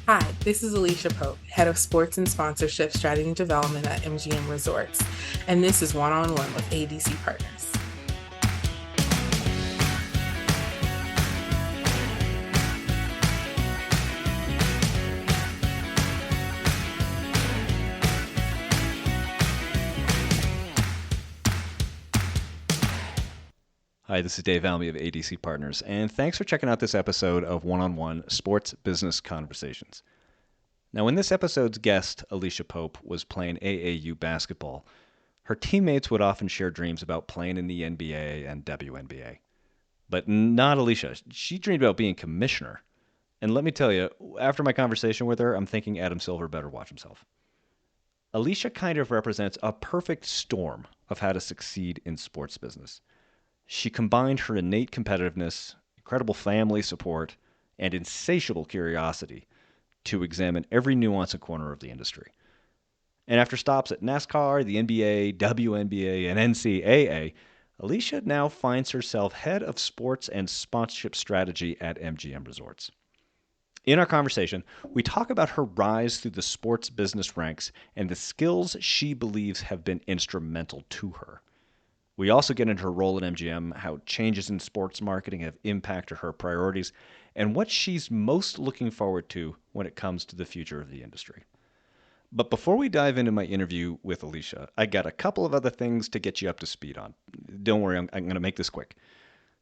Hi, this is Alisha Pope, Head of Sports and Sponsorship Strategy and Development at MGM Resorts, and this is One-on-One with ADC Partners. Hi, this is Dave Almy of ADC Partners, and thanks for checking out this episode of One-on-One Sports Business Conversations. Now, when this episode's guest, Alisha Pope, was playing AAU basketball, her teammates would often share dreams about playing in the NBA and WNBA. But not Alisha. She dreamed about being commissioner. And let me tell you, after my conversation with her, I'm thinking Adam Silver better watch himself. Alisha kind of represents a perfect storm of how to succeed in sports business. She combined her innate competitiveness, incredible family support, and insatiable curiosity to examine every nuance and corner of the industry. And after stops at NASCAR, the NBA, WNBA, and NCAA, Alisha now finds herself head of sports and sponsorship strategy at MGM Resorts. In our conversation, we talk about her rise through the sports business ranks and the skills she believes have been instrumental to her. We also get into her role at MGM, how changes in sports marketing have impacted her priorities, and what she's most looking forward to when it comes to the future of the industry. But before we dive into my interview with Alisha, I got a couple of other things to get you up to speed on. Don't worry, I'm going to make this quick.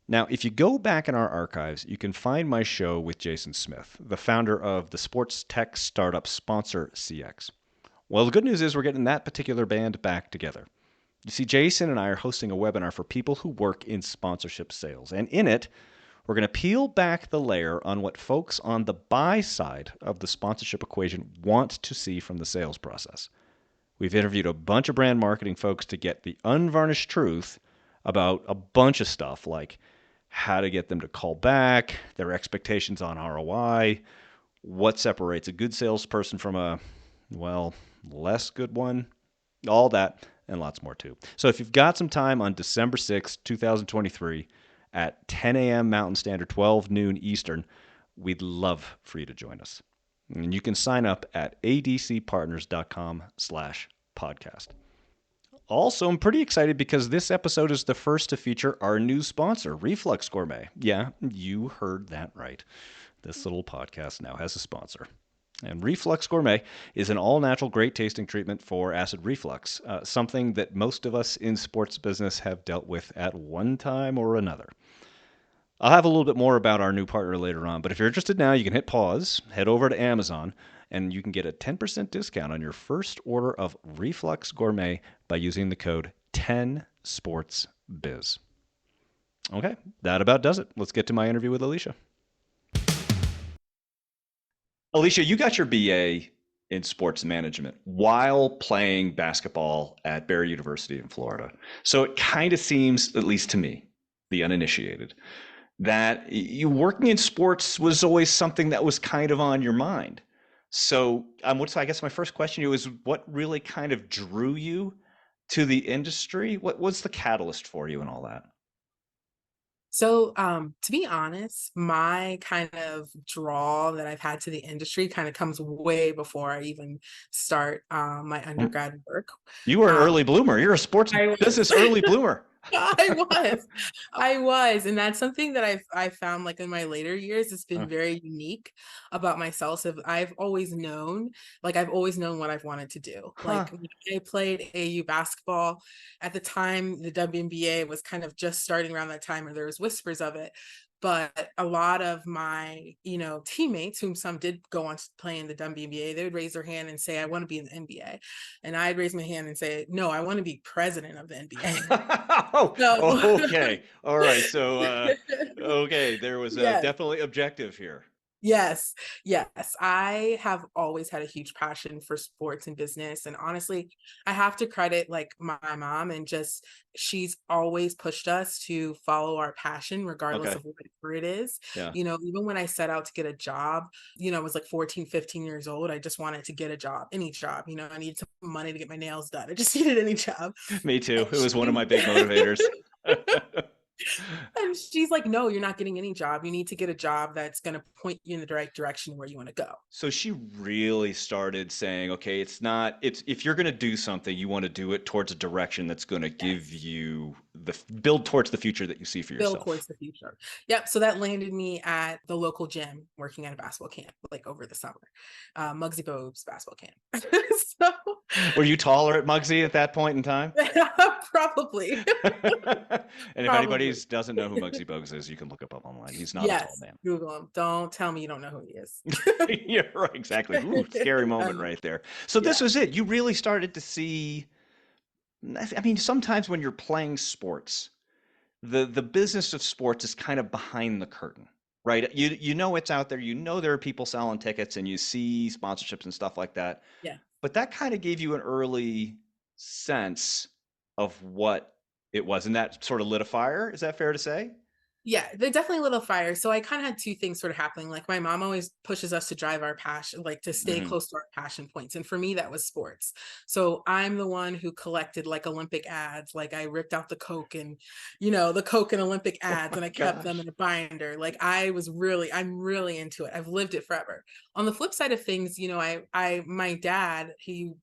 Now, if you go back in our archives, you can find my show with Jason Smith, the founder of the sports tech startup Sponsor CX. Well, the good news is we're getting that particular band back together. You see, Jason and I are hosting a webinar for people who work in sponsorship sales. And in it, we're going to peel back the layer on what folks on the buy side of the sponsorship equation want to see from the sales process. We've interviewed a bunch of brand marketing folks to get the unvarnished truth about a bunch of stuff, like how to get them to call back, their expectations on ROI, what separates a good salesperson from a, well, less good one, all that, and lots more too. So if you've got some time on December 6th, 2023 at 10 a.m. Mountain Standard, 12 noon Eastern, we'd love for you to join us. And you can sign up at adcpartners.com/podcast. Also, I'm pretty excited because this episode is the first to feature our new sponsor, Reflux Gourmet. Yeah, you heard that right. This little podcast now has a sponsor. And Reflux Gourmet is an all-natural, great-tasting treatment for acid reflux, something that most of us in sports business have dealt with at one time or another. I'll have a little bit more about our new partner later on, but if you're interested now, you can hit pause, head over to Amazon, and you can get a 10% discount on your first order of Reflux Gourmet by using the code 10SPORTSBIZ. Okay, that about does it. Let's get to my interview with Alisha. Alisha, you got your BA in sports management while playing basketball at Barry University in Florida. So it kind of seems, at least to me, the uninitiated, that you working in sports was always something that was kind of on your mind. So I guess my first question to you is, what really kind of drew you to the industry? What was the catalyst for you and all that? So, to be honest, my kind of draw that I've had to the industry kind of comes way before I even start my undergrad work. You were an Um, early bloomer. You're a sports I was. business early bloomer. I was, and that's something that I found like in my later years. It's been Uh, very unique about myself. So I've always known what I've wanted to do. huh. Like when I played AU basketball at the time, the WNBA was kind of just starting around that time, or there was whispers of it. But a lot of my, teammates, whom some did go on to play in the WNBA, they would raise their hand and say, "I want to be in the NBA," and I'd raise my hand and say, "No, I want to be president of the NBA." Oh, So okay. All right. So, okay, there was yes, definitely objective here. yes, yes. I have always had a huge passion for sports and business. And honestly, I have to credit like my mom, and just she's always pushed us to follow our passion, regardless Okay. of whatever it is. Yeah. Even when I set out to get a job, I was like 14, 15 years old. I just wanted to get a job, any job. I needed some money to get my nails done. I just needed any job. Me too. And It was one of my big motivators. And she's like, no, you're not getting any job. You need to get a job that's going to point you in the right direction where you want to go. So she really started saying, okay, it's if you're going to do something, you want to do it towards a direction that's going to give Yes. you build towards the future that you see for Build yourself. towards the future. Yep. So that landed me at the local gym working at a basketball camp, like over the summer. Muggsy Bogues basketball camp. So Were you taller at Muggsy at that point in time? probably. And if anybody Probably. doesn't know who Muggsy Bogues is, you can look up online. He's not a tall Yes. man. Google him. Don't tell me you don't know who he is. Yeah, right, exactly. Ooh, scary moment right there. So this Yeah. was it. You really started to see. I mean, sometimes when you're playing sports, the business of sports is kind of behind the curtain, right? You know it's out there. You know there are people selling tickets, and you see sponsorships and stuff like that. Yeah. But that kind of gave you an early sense of what it was, and that sort of lit a fire. Is that fair to say? Yeah, they're definitely a little fire. So I kind of had two things sort of happening. Like my mom always pushes us to drive our passion, like to stay Hmm. close to our passion points. And for me, that was sports. So I'm the one who collected like Olympic ads. Like I ripped out the Coke and, the Coke and Olympic Oh ads my and I kept them gosh. in a binder. Like I'm really into it. I've lived it forever. On the flip side of things, my dad, he,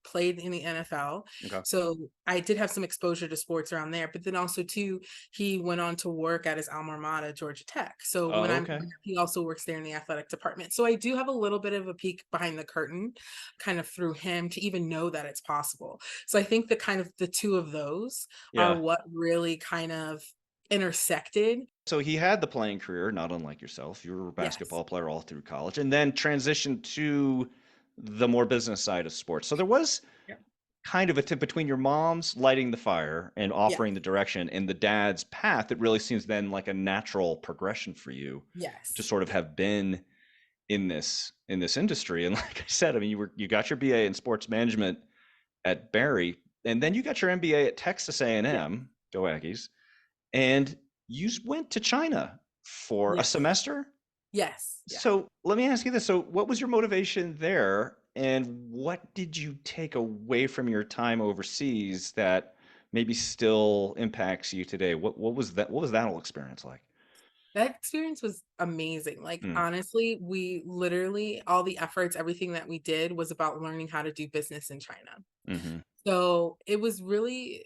played in the NFL. Okay. So I did have some exposure to sports around there, but then also too, he went on to work at his alma mater, Georgia Tech. So when Oh, I'm okay. he also works there in the athletic department. So I do have a little bit of a peek behind the curtain, kind of through him to even know that it's possible. So I think the kind of the two of those are Yeah. what really kind of intersected. So he had the playing career, not unlike yourself. You were a Yes. basketball player all through college, and then transitioned to the more business side of sports. So there was Yeah. kind of a tip between your mom's lighting the fire and Yeah. offering the direction and the dad's path that really seems then like a natural progression for you to Yes. sort of Yeah. have been in this industry. And like I said, I mean, you got your BA in sports management at Barry, and then you got your MBA at Texas Yeah. A&M, go Aggies, and you went to China for a Yes. semester. Yes. Yeah. So let me ask you this. So what was your motivation there, and what did you take away from your time overseas that maybe still impacts you today? What was that? What was that whole experience like? That experience was amazing. Like, Mm, honestly, we literally, all the efforts, everything that we did was about learning how to do business in China. mm-hmm. So it was really,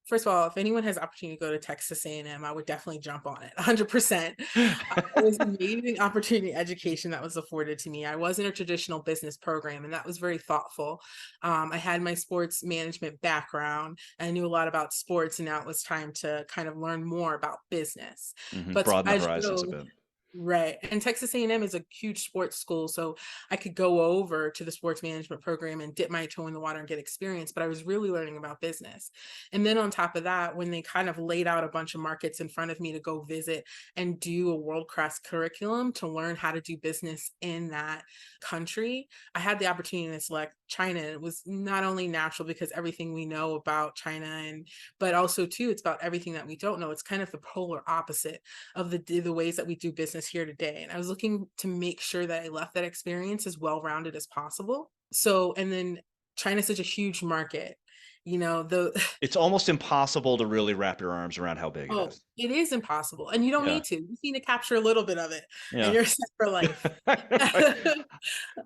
first of all, if anyone has opportunity to go to Texas A&M, I would definitely jump on it 100%. It was an amazing opportunity education that was afforded to me. I was in a traditional business program, and that was very thoughtful. I had my sports management background. I knew a lot about sports, and now it was time to kind of learn more about business. Hmm. But Broaden the as you horizons a know, bit. right. And Texas A&M is a huge sports school, so I could go over to the sports management program and dip my toe in the water and get experience, but I was really learning about business. And then on top of that, when they kind of laid out a bunch of markets in front of me to go visit and do a world-class curriculum to learn how to do business in that country, I had the opportunity to select China. It was not only natural because everything we know about China and but also too it's about everything that we don't know. It's kind of the polar opposite of the ways that we do business here today. And I was looking to make sure that I left that experience as well-rounded as possible. So, and then China's such a huge market, the It's almost impossible to really wrap your arms around how big it oh, is. it is impossible. And you don't Yeah. need to. You just need to capture a little bit of it and Yeah. you're set for life. Right.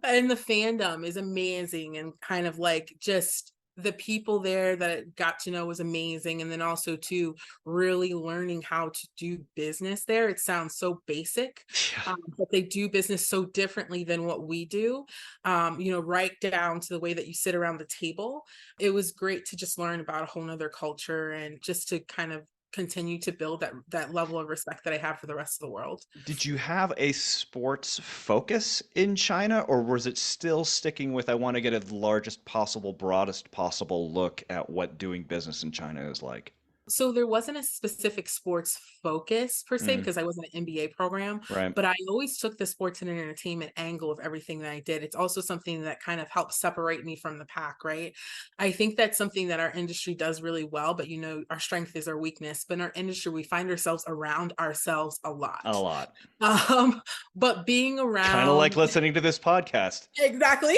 And the fandom is amazing and kind of like just the people there that I got to know was amazing. And then also too, really learning how to do business there. It sounds so basic, Yeah. but they do business so differently than what we do. Right down to the way that you sit around the table. It was great to just learn about a whole nother culture and just to kind of continue to build that level of respect that I have for the rest of the world. Did you have a sports focus in China, or was it still sticking with I want to get a largest possible, broadest possible look at what doing business in China is like? So there wasn't a specific sports focus per se Mm, because I was in an MBA program, right. but I always took the sports and entertainment angle of everything that I did. It's also something that kind of helps separate me from the pack, right? I think that's something that our industry does really well, but our strength is our weakness. But in our industry, we find ourselves around ourselves a A lot. lot. Um, but being Kind of like around listening to this podcast. exactly.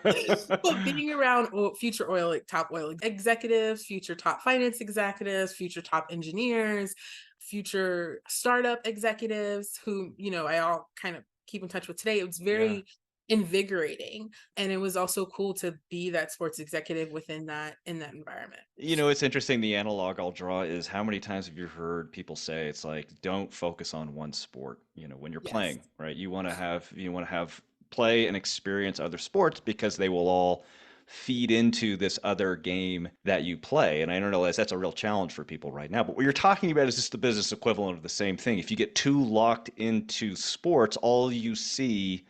But being around future top oil executives, future top finance execs, executives, future top engineers, future startup executives who, I all kind of keep in touch with today. It was Yeah. very invigorating, and it was also cool to be that sports executive within that in that environment. It's interesting. The analog I'll draw is how many times have you heard people say it's like, don't focus on one sport, when you're Yes. playing, right? You want to have play and experience other sports because they will all feed into this other game that you play. And I don't know, that's a real challenge for people right now. But what you're talking about is just the business equivalent of the same thing. If you get too locked into sports, all you see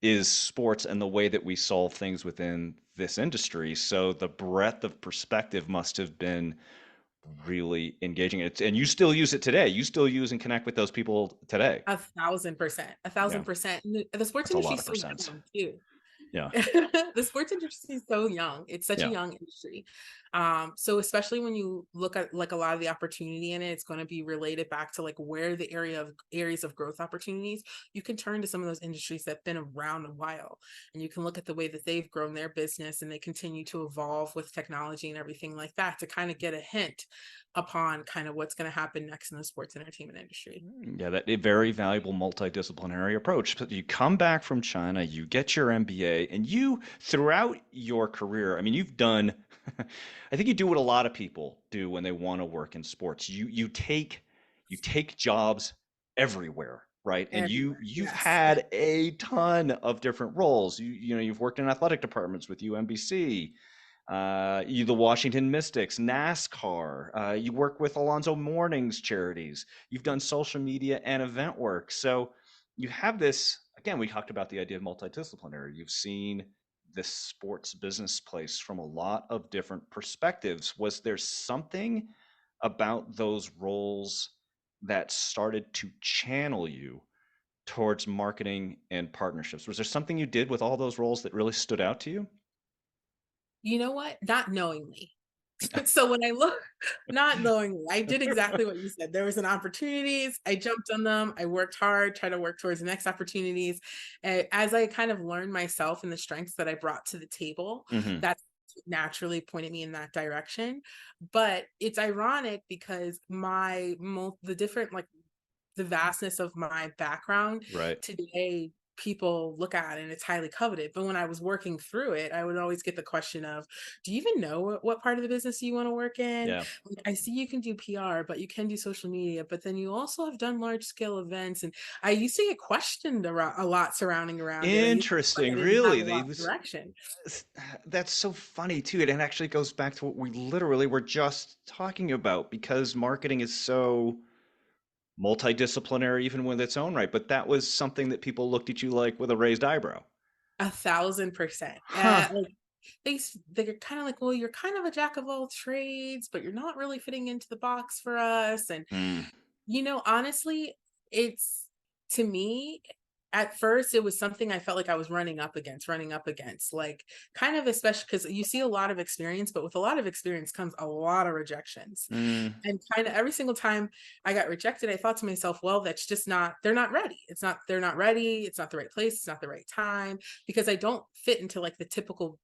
is sports and the way that we solve things within this industry. So the breadth of perspective must have been really engaging. And you still use it today. You still use and connect with those people today. 1,000%, a Yeah, thousand percent. The sports that's a industry lot is of so percents. young too. Yeah, The sports industry is so young. It's such a yeah. young industry. So especially when you look at like a lot of the opportunity in it, it's going to be related back to like where the areas of growth opportunities. You can turn to some of those industries that have been around a while, and you can look at the way that they've grown their business and they continue to evolve with technology and everything like that to kind of get a hint upon kind of what's going to happen next in the sports entertainment industry. Yeah, that a very valuable multidisciplinary approach. But you come back from China, you get your MBA, and you, throughout your career, I mean, you've done, I think you do what a lot of people do when they want to work in sports. You take jobs everywhere, right? And Everywhere. you've Yes. had a ton of different roles. You've worked in athletic departments with UMBC, the Washington Mystics, NASCAR. You work with Alonzo Mourning's charities. You've done social media and event work. So you have this, again, we talked about the idea of multidisciplinary. You've seen this sports business place from a lot of different perspectives. Was there something about those roles that started to channel you towards marketing and partnerships? Was there something you did with all those roles that really stood out to you? You know what? Not knowingly. So when I look, not knowingly, I did exactly what you said. There was an opportunities, I jumped on them, I worked hard, try to work towards the next opportunities. As I kind of learned myself and the strengths that I brought to the table, Hmm. that naturally pointed me in that direction. But it's ironic because the different like the vastness of my background Right. today people look at and it's highly coveted, but when I was working through it I would always get the question of, do you even know what part of the business you want to work in? Yeah. Like, I see you can do PR, but you can do social media, but then you also have done large scale events, and I used to get questioned a lot surrounding around it. I used to feel like Interesting. I didn't have Really, a lot of direction. that's so funny too. And it actually goes back to what we literally were just talking about because marketing is so multidisciplinary, even with its own right. But that was something that people looked at you like with a raised eyebrow. 1,000%. Huh. Like they're kind of like, well, you're kind of a jack of all trades, but you're not really fitting into the box for us. And Mm, honestly, it's to me, at first, it was something I felt like I was running up against, like kind of, especially because you see a lot of experience, but with a lot of experience comes a lot of rejections. mm, And kind of every single time I got rejected, I thought to myself, well, that's just not, they're not ready. They're not ready. It's not the right place. It's not the right time, because I don't fit into like the typical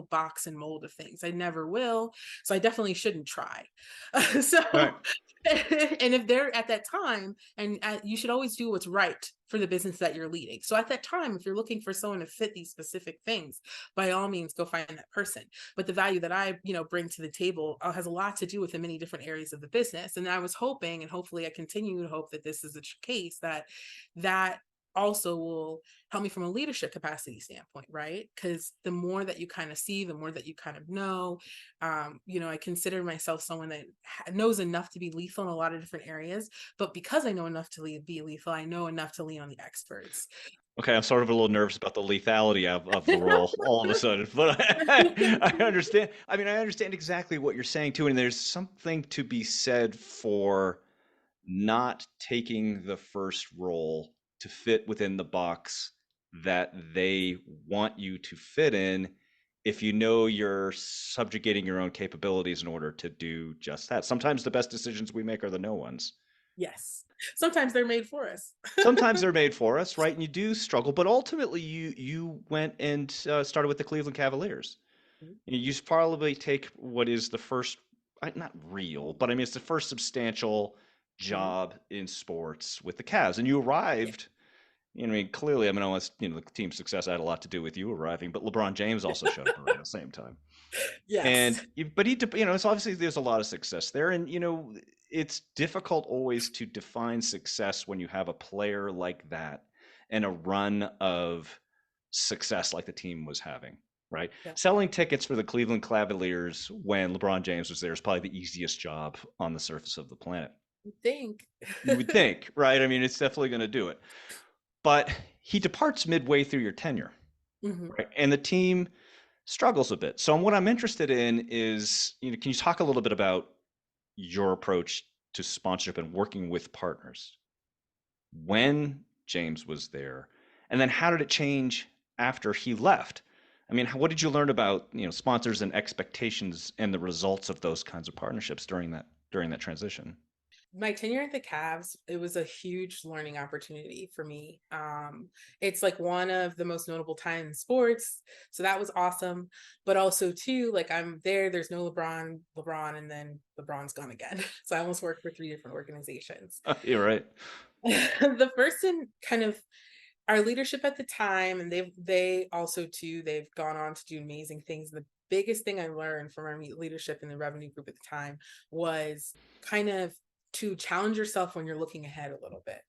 box and mold of things. I never will. So I definitely shouldn't try. So, right. and if they're at that time, and you should always do what's right for the business that you're leading. So at that time, if you're looking for someone to fit these specific things, by all means, go find that person. But the value that I, bring to the table has a lot to do with the many different areas of the business. And I was hoping, and hopefully I continue to hope that this is a case that also will help me from a leadership capacity standpoint, right? Because the more that you kind of see, the more that you kind of know. I consider myself someone that knows enough to be lethal in a lot of different areas, but because I know enough to be lethal, I know enough to lean on the experts. Okay, I'm sort of a little nervous about the lethality of the role all of a sudden, but I understand. I mean, I understand exactly what you're saying too, and there's something to be said for not taking the first role to fit within the box that they want you to fit in if you know you're subjugating your own capabilities in order to do just that. Sometimes the best decisions we make are the no ones. Yes. Sometimes they're made for us. Sometimes they're made for us, right? And you do struggle, but ultimately you went and started with the Cleveland Cavaliers. You probably take what is the first, not real, but I mean, it's the first substantial Mhm. job in sports with the Cavs. And you Yeah. arrived, I mean, clearly, I mean, unless, the team's success had a lot to do with you arriving, but LeBron James also showed up around the same time. Yes. And, but it's obviously there's a lot of success there. And, it's difficult always to define success when you have a player like that and a run of success like the team was having, right? Yeah. Selling tickets for the Cleveland Cavaliers when LeBron James was there is probably the easiest job on the surface of the planet. I think. You would think, right? I mean, it's definitely going to do it. But he departs midway through your tenure, Mhm. right? And the team struggles a bit. So what I'm interested in is, can you talk a little bit about your approach to sponsorship and working with partners when James was there, and then how did it change after he left? I mean, what did you learn about, sponsors and expectations and the results of those kinds of partnerships during that transition? My tenure at the Cavs, it was a huge learning opportunity for me. It's like one of the most notable times in sports, so that was awesome. But also too, like I'm there, there's no LeBron, and then LeBron's gone again. So I almost worked for three different organizations. You're right. The first in kind of our leadership at the time, and they also too, they've gone on to do amazing things. The biggest thing I learned from our leadership in the revenue group at the time was kind of to challenge yourself when you're looking ahead a little bit.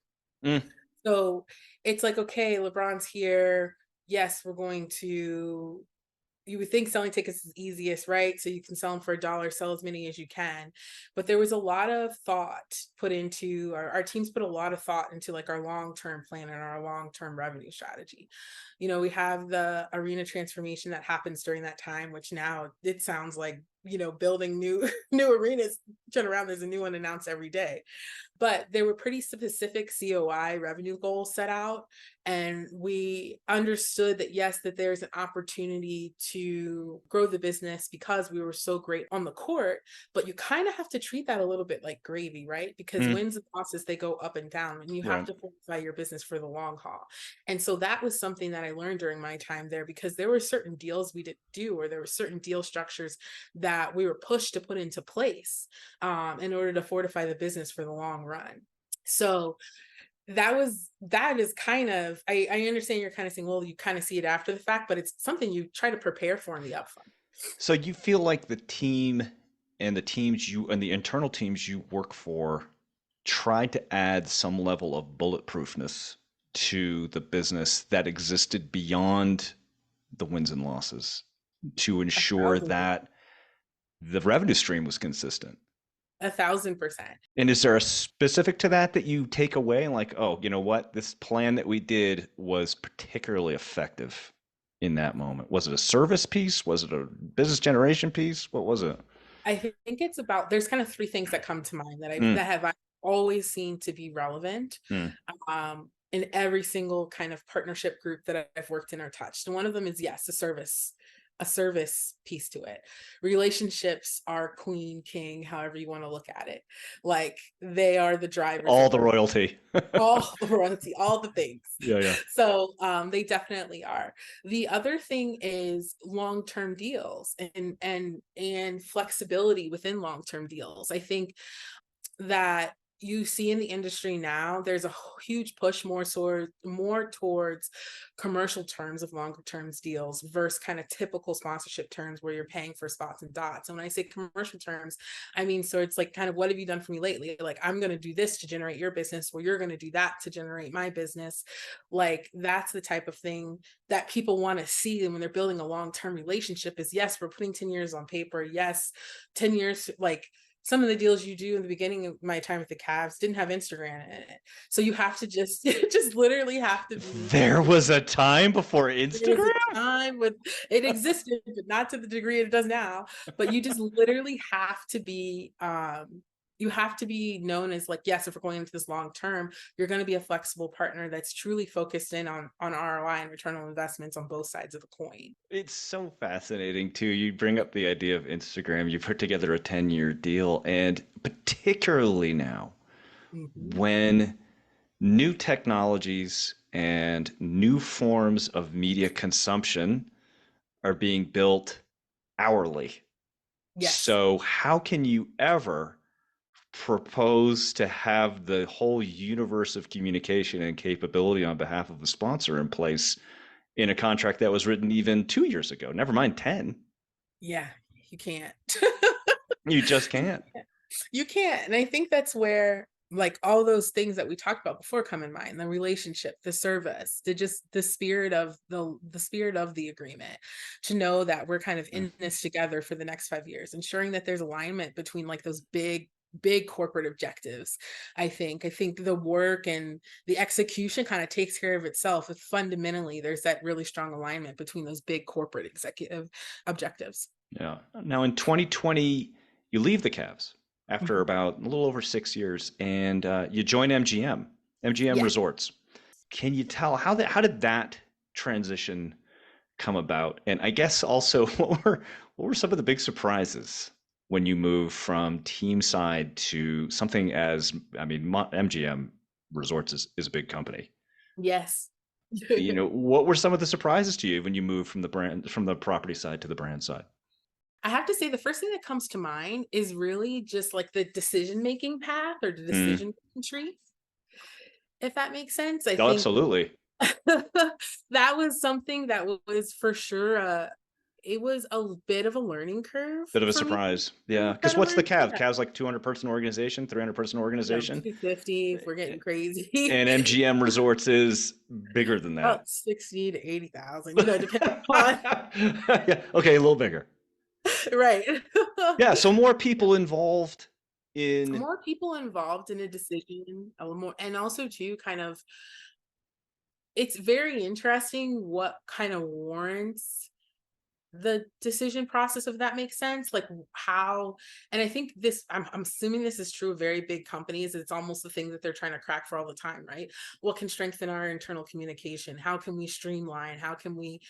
Mm, So it's like, okay, LeBron's here. Yes, we're going to, you would think selling tickets is easiest, right? So you can sell them for $1, sell as many as you can. But there was a lot of thought put into our teams put a lot of thought into like our long-term plan and our long-term revenue strategy. We have the arena transformation that happens during that time, which now it sounds like, building new new arenas, turn around, there's a new one announced every day. But there were pretty specific COI revenue goals set out. And we understood that, yes, that there's an opportunity to grow the business because we were so great on the court, but you kind of have to treat that a little bit like gravy, right? Because mm, wins and losses, they go up and down, and you have right. to fortify your business for the long haul. And so that was something that I learned during my time there, because there were certain deals we didn't do, or there were certain deal structures that we were pushed to put into place in order to fortify the business for the long run. So that is kind of, I understand you're kind of saying, well, you kind of see it after the fact, but it's something you try to prepare for in the upfront. So you feel like the team and the internal teams you work for tried to add some level of bulletproofness to the business that existed beyond the wins and losses to A ensure thousand, that the revenue stream was consistent. 1,000%. And is there a specific to that you take away and like, oh, you know what? This plan that we did was particularly effective in that moment. Was it a service piece? Was it a business generation piece? What was it? I think it's about, there's kind of three things that come to mind Mm, that have always seemed to be relevant mm. in every single kind of partnership group that I've worked in or touched. And one of them is, yes, a service piece to it. Relationships are queen, king, however you want to look at it. Like they are the drivers All of the royalty. all the royalty, all the things. Yeah, yeah. So they definitely are. The other thing is long-term deals and flexibility within long-term deals. I think that you see in the industry now, there's a huge push more towards commercial terms of longer terms deals versus kind of typical sponsorship terms where you're paying for spots and dots. And when I say commercial terms, I mean, so it's like kind of, what have you done for me lately? Like, I'm going to do this to generate your business, or you're going to do that to generate my business. Like, that's the type of thing that people want to see. And when they're building a long-term relationship is, yes, we're putting 10 years on paper. Yes, 10 years, like some of the deals you do in the beginning of my time with the Cavs didn't have Instagram in it. So you have to just just literally have to be, There was a time before there was a Instagram? time with it existed, but not to the degree it does now. But you just literally have to be you have to be known as like, yes, if we're going into this long term, you're going to be a flexible partner that's truly focused in on ROI and return on investments on both sides of the coin. It's so fascinating too. You bring up the idea of Instagram. You put together a 10-year deal, and particularly now Mm-hmm. when new technologies and new forms of media consumption are being built hourly. Yes. So how can you ever propose to have the whole universe of communication and capability on behalf of a sponsor in place in a contract that was written even 2 years ago? Never mind 10. Yeah, you can't. You just can't. You can't. And I think that's where like all those things that we talked about before come in mind, the relationship, the service, the spirit of the spirit of the agreement, to know that we're kind of in this together for the next 5 years, ensuring that there's alignment between like those big corporate objectives. I think the work and the execution kind of takes care of itself if fundamentally there's that really strong alignment between those big corporate executive objectives. Yeah. Now in 2020, you leave the Cavs after Mhm. about a little over 6 years, and you join MGM, MGM Yeah. Resorts. Can you tell how did that transition come about? And I guess also what were some of the big surprises when you move from team side to something as I mean MGM Resorts is a big company. Yes. What were some of the surprises to you when you moved from the property side to the brand side? I have to say the first thing that comes to mind is really just like the decision-making path or the Mm. decision-making tree, if that makes sense. I Oh, think absolutely. that was something that was for sure, it was a bit of a learning curve Bit of a for me surprise. to Yeah. Because try to what's the learn. Cavs? Yeah, Cavs like 200-person organization, 300-person organization. 250 if we're getting crazy. And MGM Resorts is bigger than that. About 60 to 80,000, depending on Yeah. Okay, a little bigger. right. Yeah. So more people involved in. More people involved in a decision, a little more, and also too kind of it's very interesting what kind of warrants the decision process, if that makes sense, like how. And I think this, I'm assuming this is true of very big companies. It's almost the thing that they're trying to crack for all the time, right? What can strengthen our internal communication? How can we streamline? How can we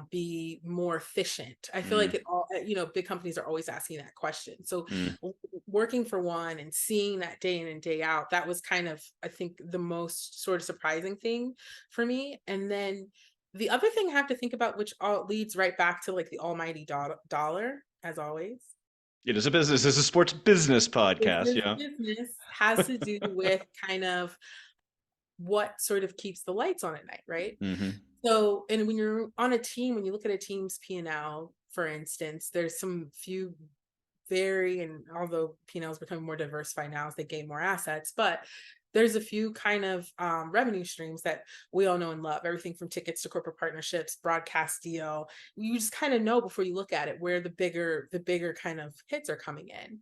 be more efficient? I feel like Mm, it all, big companies are always asking that question. So mm. working for one and seeing that day in and day out, that was kind of, I think, the most sort of surprising thing for me. And then the other thing I have to think about, which all leads right back to like the almighty dollar, as always, It is a business. It's a sports business podcast. Yeah. business has to do with kind of what sort of keeps the lights on at night, right? Hmm. So, and when you're on a team, when you look at a team's P&L, for instance, there's some few very, and although P&L is becoming more diversified now as they gain more assets, but there's a few kind of revenue streams that we all know and love. Everything from tickets to corporate partnerships, broadcast deal. You just kind of know before you look at it where the bigger kind of hits are coming in.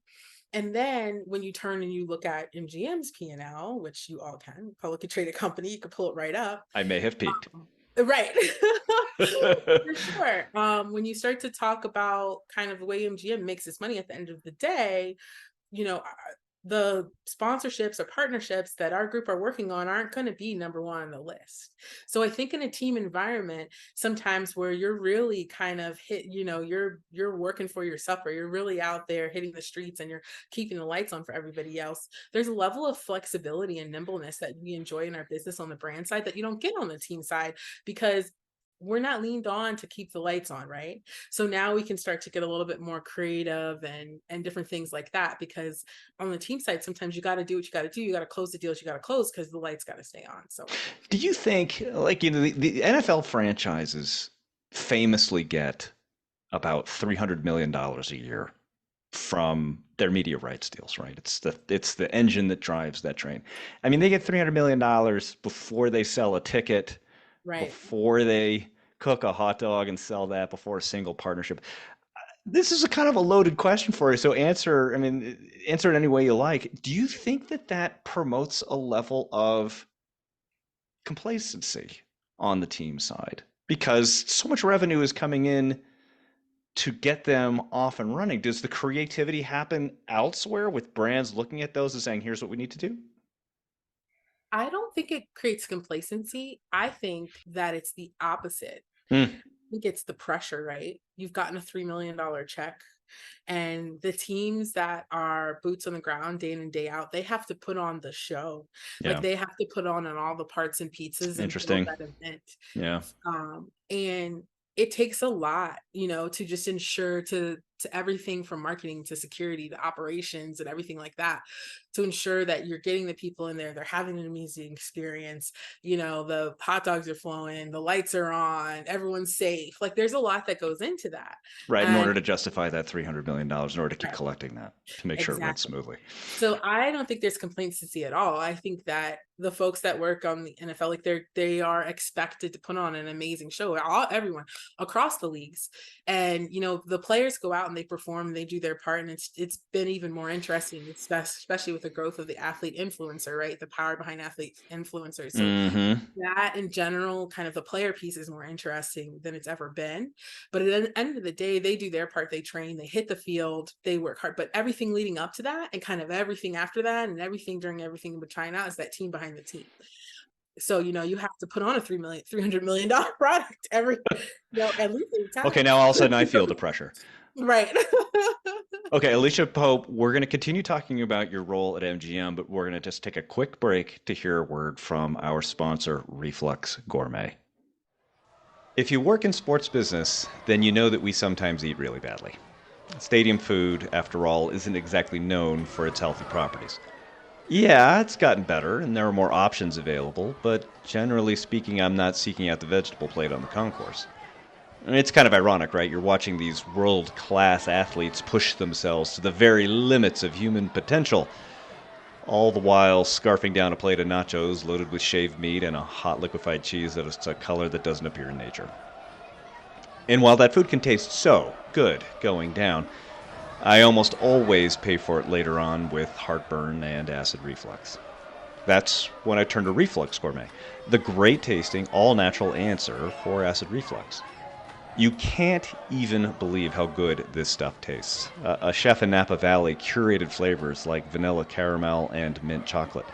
And then when you turn and you look at MGM's P&L, which you all can, publicly traded company, you can pull it right up. I may have peaked. Right. For sure. When you start to talk about kind of the way MGM makes its money at the end of the day, you know, the sponsorships or partnerships that our group are working on aren't going to be number one on the list. So I think in a team environment, sometimes where you're really kind of you're working for yourself, or you're really out there hitting the streets and you're keeping the lights on for everybody else. There's a level of flexibility and nimbleness that we enjoy in our business on the brand side that you don't get on the team side, because we're not leaned on to keep the lights on, right? So now we can start to get a little bit more creative and different things like that, because on the team side, sometimes you got to do what you got to do. You got to close the deals you got to close because the lights got to stay on. So Do you think, like, the NFL franchises famously get about $300 million a year from their media rights deals, right? It's the engine that drives that train. I mean, they get $300 million before they sell a ticket, right. before they cook a hot dog and sell that, before a single partnership. This is a kind of a loaded question for you, so answer it any way you like. Do you think that that promotes a level of complacency on the team side? Because so much revenue is coming in to get them off and running. Does the creativity happen elsewhere with brands looking at those and saying, here's what we need to do? I don't think it creates complacency. I think that it's the opposite. Hmm. I think it's the pressure, right? You've gotten a $3 million check, and the teams that are boots on the ground day in and day out, they have to put on the show. Like Yeah. they have to put on all the parts and pieces and build Interesting. that event. Yeah. And it takes a lot, to just ensure to to everything from marketing to security to operations and everything like that, to ensure that you're getting the people in there, they're having an amazing experience. The hot dogs are flowing, the lights are on, everyone's safe. Like there's a lot that goes into that. Right, in And order to justify that $300 million, in order to keep right, collecting that, to make sure it runs exactly. smoothly. So I don't think there's complacency at all. I think that the folks that work on the NFL, like they are expected to put on an amazing show. Everyone across the leagues, and the players go out and they perform, they do their part, and it's been even more interesting, especially with the growth of the athlete influencer, right? The power behind athlete influencers. So Mm-hmm. that in general, kind of the player piece is more interesting than it's ever been. But at the end of the day, they do their part, they train, they hit the field, they work hard. But everything leading up to that and kind of everything after that and everything during everything in between out is that team behind the team. So, you have to put on a $300 million product at least 8 Okay, times. now all of a sudden I feel the pressure. Right. Okay, Alisha Pope, we're going to continue talking about your role at MGM, but we're going to just take a quick break to hear a word from our sponsor, Reflux Gourmet. If you work in sports business, then you know that we sometimes eat really badly. Stadium food, after all, isn't exactly known for its healthy properties. Yeah, it's gotten better and there are more options available, but generally speaking, I'm not seeking out the vegetable plate on the concourse. It's kind of ironic, right? You're watching these world-class athletes push themselves to the very limits of human potential, all the while scarfing down a plate of nachos loaded with shaved meat and a hot liquefied cheese that is a color that doesn't appear in nature. And while that food can taste so good going down, I almost always pay for it later on with heartburn and acid reflux. That's when I turn to Reflux Gourmet, the great tasting, all natural answer for acid reflux. You can't even believe how good this stuff tastes. A chef in Napa Valley curated flavors like vanilla caramel and mint chocolate.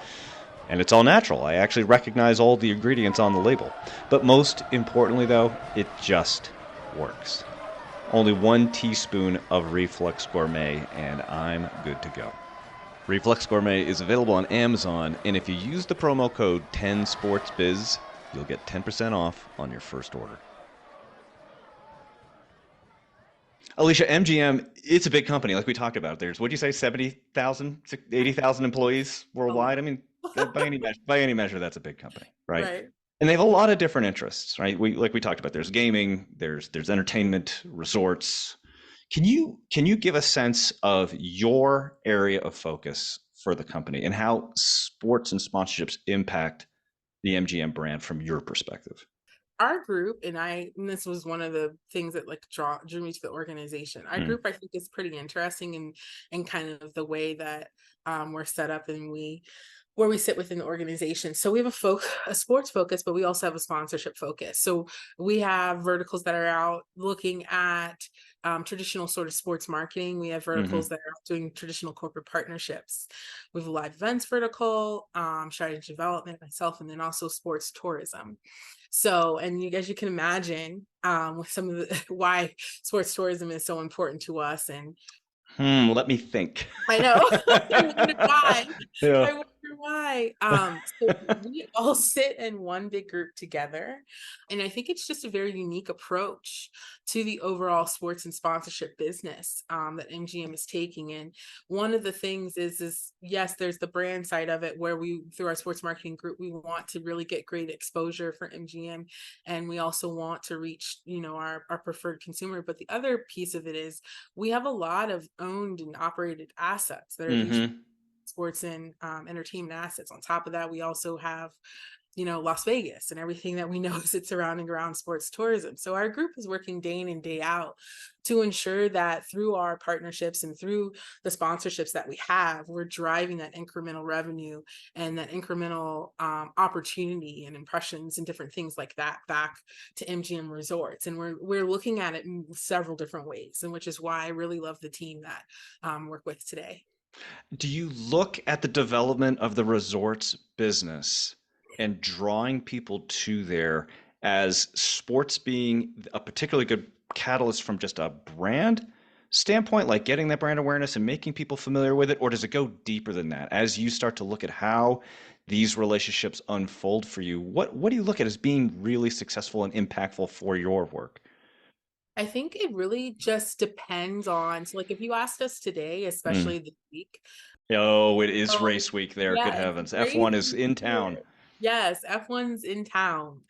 And it's all natural. I actually recognize all the ingredients on the label. But most importantly, though, it just works. Only 1 teaspoon of Reflux Gourmet, and I'm good to go. Reflux Gourmet is available on Amazon, and if you use the promo code 10SportsBiz, you'll get 10% off on your first order. Alisha, MGM, it's a big company, like we talked about. There's, what'd you say, 70,000, 80,000 employees A lot. worldwide? I mean, by any measure, that's a big company, right? Right. And they have a lot of different interests, right? Like we talked about, there's gaming, there's entertainment, resorts. Can you give a sense of your area of focus for the company and how sports and sponsorships impact the MGM brand from your perspective? Our group, and this was one of the things that like drew me to the organization. Our Hmm. group, I think, is pretty interesting and kind of the way that we're set up and where we sit within the organization. So we have a sports focus, but we also have a sponsorship focus. So we have verticals that are out looking at traditional sort of sports marketing. We have verticals Hmm. that are doing traditional corporate partnerships. We have a live events vertical, strategy development, myself, and then also sports tourism. So, and as you can imagine, with some of the why sports tourism is so important to us, and Let me think. I know. I wonder why. Yeah. I wonder why. So we all sit in one big group together. And I think it's just a very unique approach to the overall sports and sponsorship business that MGM is taking. And one of the things is yes, there's the brand side of it where we, through our sports marketing group, we want to really get great exposure for MGM. And we also want to reach, our preferred consumer. But the other piece of it is we have a lot of owned and operated assets that are usually Hmm. sports and entertainment assets. On top of that, we also have Las Vegas and everything that we know sits surrounding around sports tourism. So our group is working day in and day out to ensure that through our partnerships and through the sponsorships that we have, we're driving that incremental revenue and that incremental opportunity and impressions and different things like that back to MGM Resorts. And we're looking at it in several different ways, and which is why I really love the team that work with today. Do you look at the development of the resorts business and drawing people to there as sports being a particularly good catalyst from just a brand standpoint, like getting that brand awareness and making people familiar with it? Or does it go deeper than that? As you start to look at how these relationships unfold for you, what do you look at as being really successful and impactful for your work? I think it really just depends on, so like if you asked us today, Mm. especially this week, Oh, it is so race week there. Good yeah, it's heavens. F1 is crazy in here. town. Yes, F1's in town.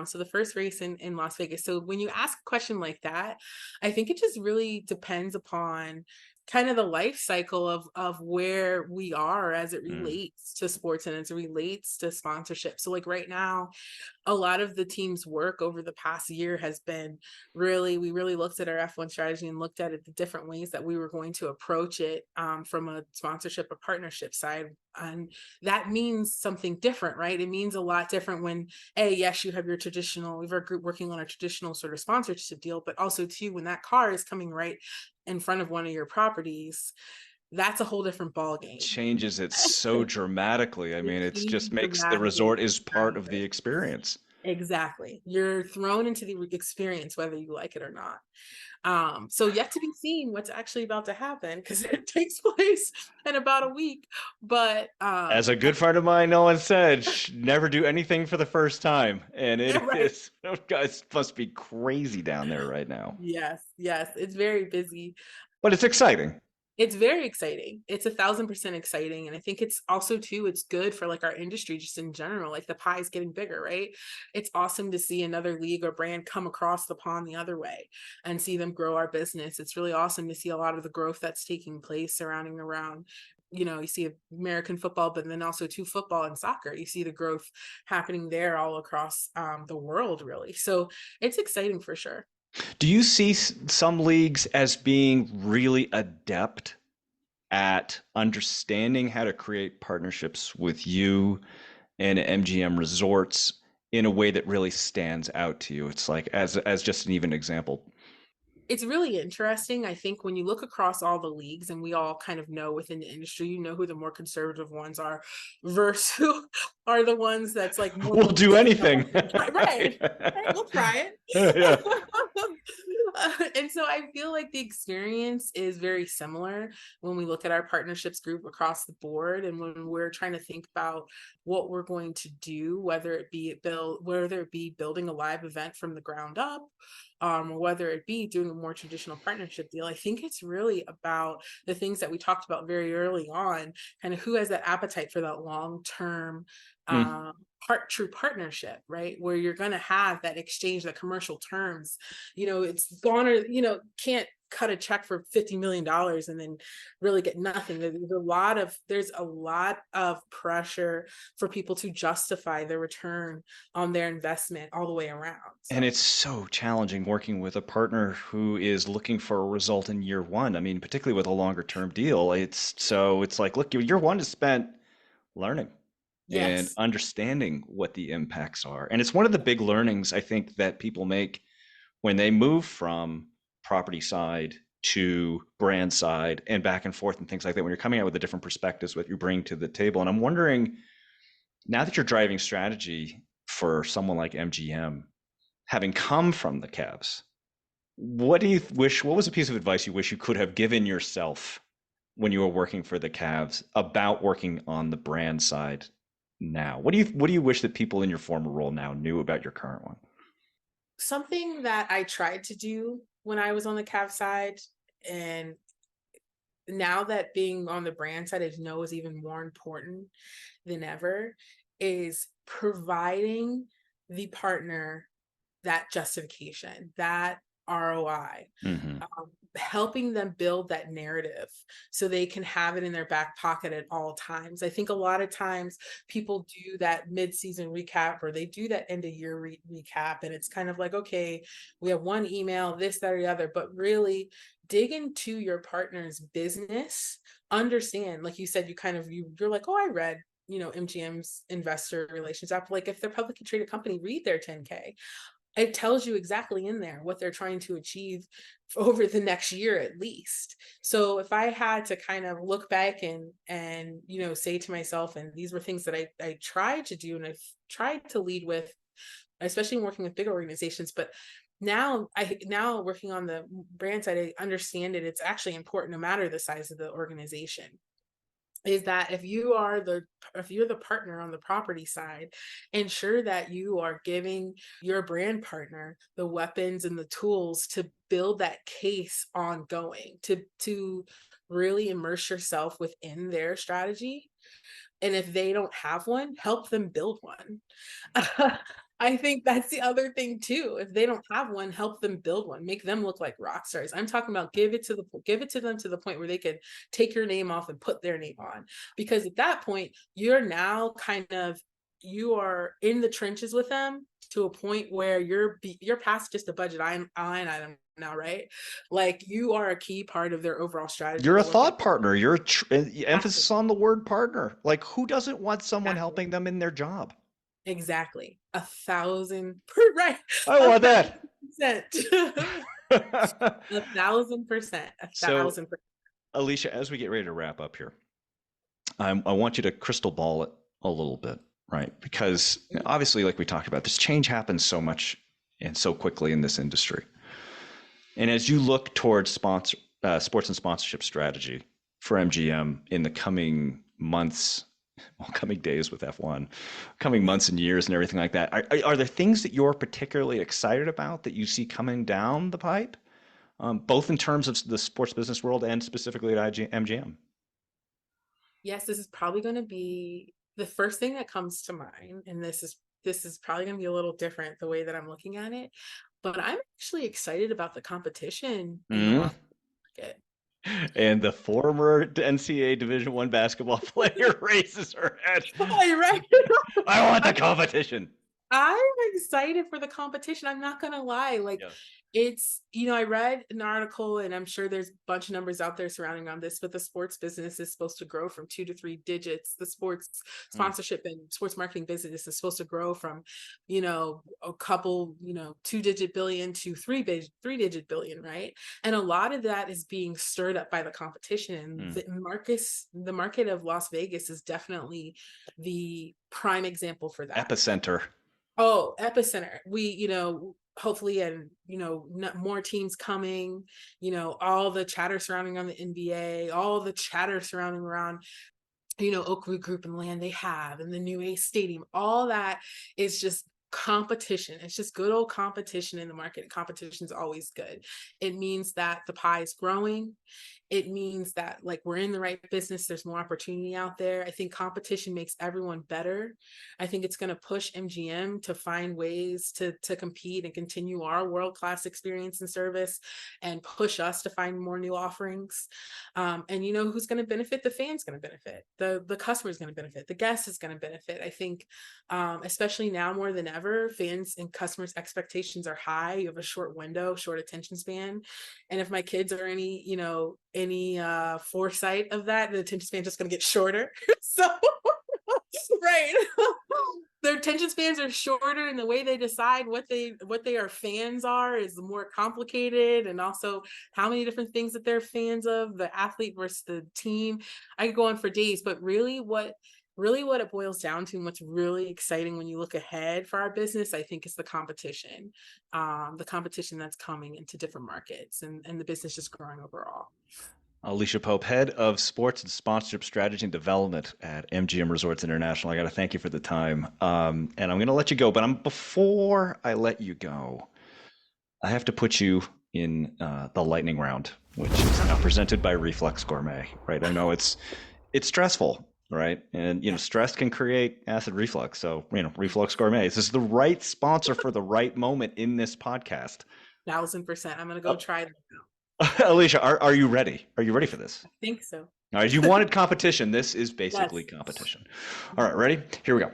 So the first race in Las Vegas. So when you ask a question like that, I think it just really depends upon kind of the life cycle of where we are as it Mm. relates to sports and as it relates to sponsorship. So like right now, a lot of the team's work over the past year has been really, we really looked at our F1 strategy and looked at it the different ways that we were going to approach it, from a sponsorship or partnership side. And that means something different, right? It means a lot different when, A, yes, you have your traditional, we have our group working on a traditional sort of sponsorship deal, but also too, when that car is coming right in front of one of your properties, that's a whole different ball game. Changes it so dramatically. I It mean, it's just changes makes the dramatically. resort is part of the experience. Exactly. You're thrown into the experience whether you like it or not. So yet to be seen what's actually about to happen because it takes place in about a week. But As a good friend of mine, Nolan said, never do anything for the first time. And yeah, it right. is, those guys must be crazy down there right now. Yes, yes. It's very busy. But it's exciting. It's very exciting. It's 1,000% exciting. And I think it's also too, it's good for like our industry just in general. Like the pie is getting bigger, right? It's awesome to see another league or brand come across the pond the other way and see them grow our business. It's really awesome to see a lot of the growth that's taking place surrounding around. You see American football, but then also too football and soccer. You see the growth happening there all across the world, really. So it's exciting for sure. Do you see some leagues as being really adept at understanding how to create partnerships with you and MGM resorts in a way that really stands out to you? It's like as just an even example. It's really interesting. I think when you look across all the leagues, and we all kind of know within the industry, who the more conservative ones are versus who are the ones that's like more We'll willing do to take the anything. whole thing. Right. Right, we'll try Yeah. it. And so I feel like the experience is very similar when we look at our partnerships group across the board and when we're trying to think about what we're going to do, whether it be building a live event from the ground up, or whether it be doing a more traditional partnership deal. I think it's really about the things that we talked about very early on, kind of who has that appetite for that long-term Hmm. true partnership, right? Where you're going to have that exchange, that commercial terms. It's gone or, can't cut a check for $50 million and then really get nothing. There's a lot of pressure for people to justify their return on their investment all the way around. And So it's so challenging working with a partner who is looking for a result in year one. I mean, particularly with a longer term deal. It's like, look, year one is spent learning and yes. understanding what the impacts are. And it's one of the big learnings I think that people make when they move from property side to brand side and back and forth and things like that, when you're coming out with the different perspectives, what you bring to the table. And I'm wondering, now that you're driving strategy for someone like MGM, having come from the Cavs, what was a piece of advice you wish you could have given yourself when you were working for the Cavs about working on the brand side now? What do you wish that people in your former role now knew about your current one? Something that I tried to do when I was on the Cav side, and now that being on the brand side, I know is even more important than ever, is providing the partner that justification, that ROI, Mm-hmm. helping them build that narrative so they can have it in their back pocket at all times. I think a lot of times people do that mid-season recap or they do that end of year recap, and it's kind of like, okay, we have one email, this, that, or the other, but really dig into your partner's business. Understand, like you said, you're like, oh, I read MGM's investor relations app. Like if they're publicly traded company, read their 10K. It tells you exactly in there what they're trying to achieve over the next year at least. So if I had to kind of look back and say to myself, and these were things that I tried to do and I've tried to lead with, especially working with big organizations, but now working on the brand side, I understand it. It's actually important no matter the size of the organization. is that if you're the partner on the property side, ensure that you are giving your brand partner the weapons and the tools to build that case ongoing, to really immerse yourself within their strategy. And if they don't have one, help them build one. I think that's the other thing too. If they don't have one, help them build one. Make them look like rock stars. I'm talking about give it to them to the point where they could take your name off and put their name on. Because at that point, you're now you are in the trenches with them to a point where you're past just a line item now, right? Like you are a key part of their overall strategy. You're a They're looking thought partner. You're exactly, emphasis on the word partner. Like, who doesn't want someone exactly. helping them in their job? Exactly. A thousand, right. I A want that. 1,000%. 1,000%. A So, 1,000%. Alisha, as we get ready to wrap up here, I want you to crystal ball it a little bit, right? Because obviously, like we talked about, this change happens so much and so quickly in this industry. And as you look towards sports and sponsorship strategy for MGM in the coming months, well, coming days with F1, coming months and years and everything like that, are there things that you're particularly excited about that you see coming down the pipe, both in terms of the sports business world and specifically at MGM? Yes, this is probably going to be the first thing that comes to mind. And this is probably going to be a little different the way that I'm looking at it. But I'm actually excited about the competition in the Mm. Las Vegas market. And the former NCAA Division One basketball player raises her head. Right. I want the competition. I'm excited for the competition. I'm not gonna lie. Like Yeah. I read an article and I'm sure there's a bunch of numbers out there surrounding on this, but the sports business is supposed to grow from 2 to 3 digits. The sports Mm. sponsorship and sports marketing business is supposed to grow from, a couple, 2 digit billion to three digit billion, right? And a lot of that is being stirred up by the competition. And Mm. the market of Las Vegas is definitely the prime example for that. Epicenter. Oh, epicenter. Hopefully, and more teams coming, all the chatter surrounding on the NBA, all the chatter surrounding around, Oakwood Group and land they have and the new Ace Stadium, all that is just competition. It's just good old competition in the market. Competition is always good. It means that the pie is growing. It means that like we're in the right business. There's more opportunity out there. I think competition makes everyone better. I think it's going to push MGM to find ways to compete and continue our world-class experience and service, and push us to find more new offerings. And who's going to benefit? The fan's going to benefit. The customer is going to benefit. The guest is going to benefit. I think, especially now more than ever, fans and customers' expectations are high. You have a short window, short attention span, and if my kids are any foresight of that, the attention span is just going to get shorter. So right. Their attention spans are shorter, and the way they decide what they are fans are is more complicated, and also how many different things that they're fans of, the athlete versus the team. I could go on for days, but really what it boils down to, and what's really exciting when you look ahead for our business, I think, is the competition that's coming into different markets, and the business just growing overall. Alisha Pope, head of sports and sponsorship strategy and development at MGM Resorts International. I got to thank you for the time, and I'm going to let you go. But before I let you go, I have to put you in the lightning round, which is now presented by Reflex Gourmet. Right? I know it's stressful, right? And Yeah, stress can create acid reflux. So Reflex Gourmet. This is the right sponsor for the right moment in this podcast. 1,000%. I'm gonna go Oh, try that now. Alicia, are you ready? Are you ready for this? I think so. All right, you wanted competition. This is basically Yes. competition. All right, ready? Here we go.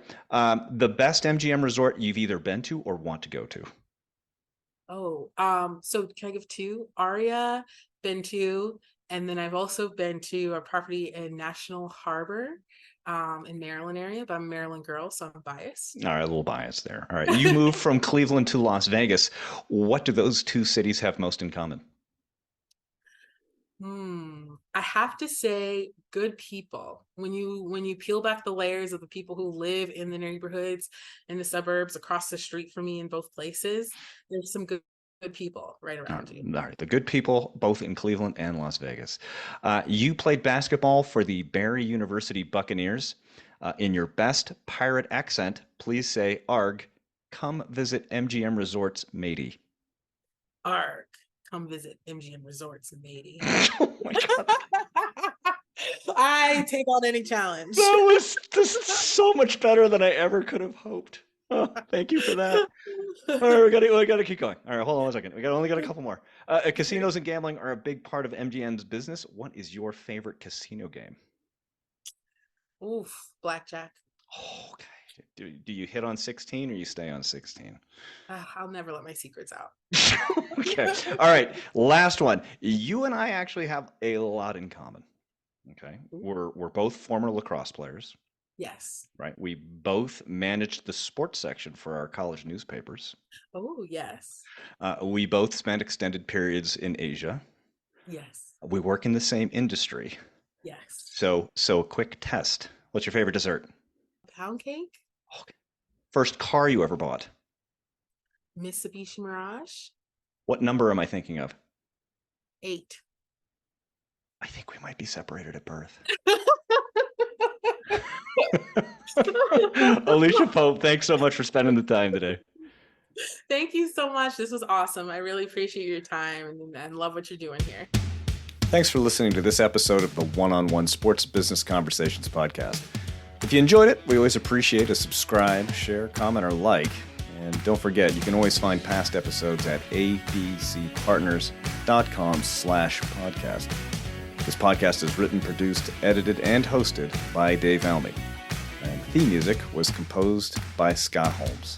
The best MGM resort you've either been to or want to go to. Oh, so can I give two? Aria, been to, and then I've also been to a property in National Harbor, in Maryland area, but I'm a Maryland girl, so I'm biased. All right, a little bias there. All right, you moved from Cleveland to Las Vegas. What do those two cities have most in common? I have to say good people. When you peel back the layers of the people who live in the neighborhoods, in the suburbs, across the street from me in both places, there's some good good people right All around you. right, the good people, both in Cleveland and Las Vegas. You played basketball for the Barry University Buccaneers. In your best pirate accent, please say "Arg, come visit MGM Resorts, matey." Arg, come visit MGM Resorts, matey. Oh my God. I take on any challenge. This is so much better than I ever could have hoped. Oh, thank you for that. All right, we gotta keep going. All right, hold on one second. Only got a couple more. Casinos and gambling are a big part of MGM's business. What is your favorite casino game? Oof, blackjack. Oh, okay. Do you hit on 16 or you stay on 16? I'll never let my secrets out. Okay. All right. Last one. You and I actually have a lot in common. Okay. We're both former lacrosse players. Yes. Right. We both managed the sports section for our college newspapers. Oh, yes. We both spent extended periods in Asia. Yes. We work in the same industry. Yes. So quick test. What's your favorite dessert? Pound cake? Okay. First car you ever bought? Mitsubishi Mirage? What number am I thinking of? 8. I think we might be separated at birth. Alisha Pope, thanks so much for spending the time today. Thank you so much. This was awesome. I really appreciate your time and love what you're doing here. Thanks for listening to this episode of the One-on-One Sports Business Conversations podcast. If you enjoyed it, we always appreciate a subscribe, share, comment, or like. And don't forget, you can always find past episodes at abcpartners.com/podcast. This podcast is written, produced, edited, and hosted by Dave Almy. And theme music was composed by Scott Holmes.